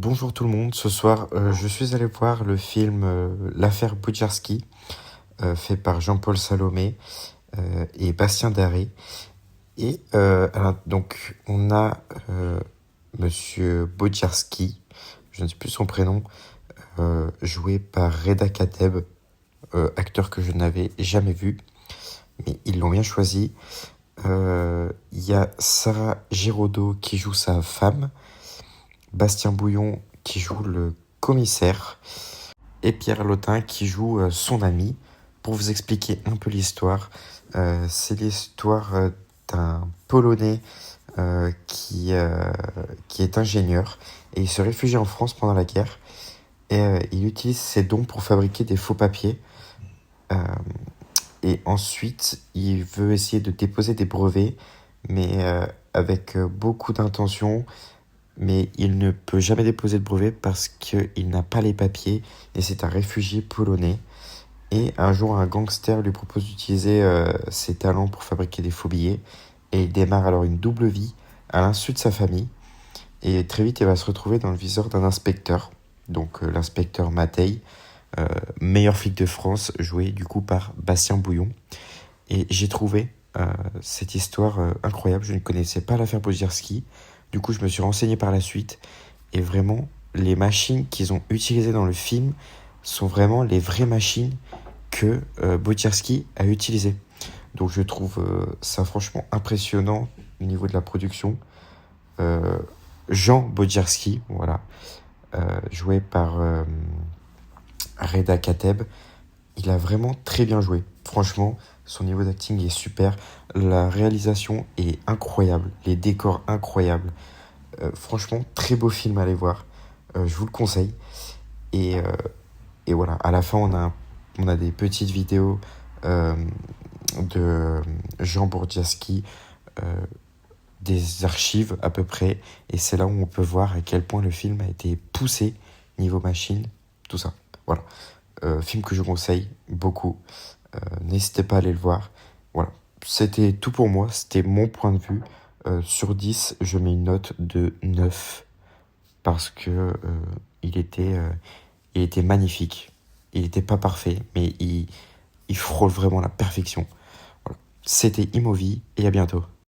Bonjour tout le monde, ce soir je suis allé voir le film L'affaire Bujarski, fait par Jean-Paul Salomé et Bastien Darré. Et alors, donc on a Monsieur Bujarski, je ne sais plus son prénom, joué par Reda Kateb, acteur que je n'avais jamais vu, mais ils l'ont bien choisi. Il y a Sarah Giraudot qui joue sa femme, Bastien Bouillon qui joue le commissaire et Pierre Lotin qui joue son ami. Pour vous expliquer un peu l'histoire, c'est l'histoire d'un Polonais qui est ingénieur et il se réfugie en France pendant la guerre et il utilise ses dons pour fabriquer des faux papiers. Euh, et ensuite, il veut essayer de déposer des brevets, mais avec beaucoup d'intention, mais il ne peut jamais déposer de brevet parce qu'il n'a pas les papiers et c'est un réfugié polonais. Et un jour, un gangster lui propose d'utiliser ses talents pour fabriquer des faux billets et il démarre alors une double vie à l'insu de sa famille. Et très vite, il va se retrouver dans le viseur d'un inspecteur, donc l'inspecteur Matei, meilleur flic de France, joué du coup par Bastien Bouillon. Et j'ai trouvé cette histoire incroyable. Je ne connaissais pas l'affaire Bujarski. Du coup, je me suis renseigné par la suite. Et vraiment, les machines qu'ils ont utilisées dans le film sont vraiment les vraies machines que Bujarski a utilisées. Donc je trouve ça franchement impressionnant au niveau de la production. Euh, Jean Bujarski, voilà, joué par Reda Kateb, il a vraiment très bien joué. Franchement, son niveau d'acting est super. La réalisation est incroyable. Les décors incroyables. Franchement, très beau film à aller voir. Je vous le conseille. Et, euh, et voilà, à la fin, on a des petites vidéos euh, de Jean Bujarski, euh, des archives à peu près. Et c'est là où on peut voir à quel point le film a été poussé niveau machine, tout ça. Voilà. Film que je conseille beaucoup. N'hésitez pas à aller le voir. Voilà. C'était tout pour moi. C'était mon point de vue. Sur 10, je mets une note de 9 parce que il était, euh, il était magnifique. Il n'était pas parfait, mais il frôle vraiment la perfection. Voilà. C'était Imovi et à bientôt.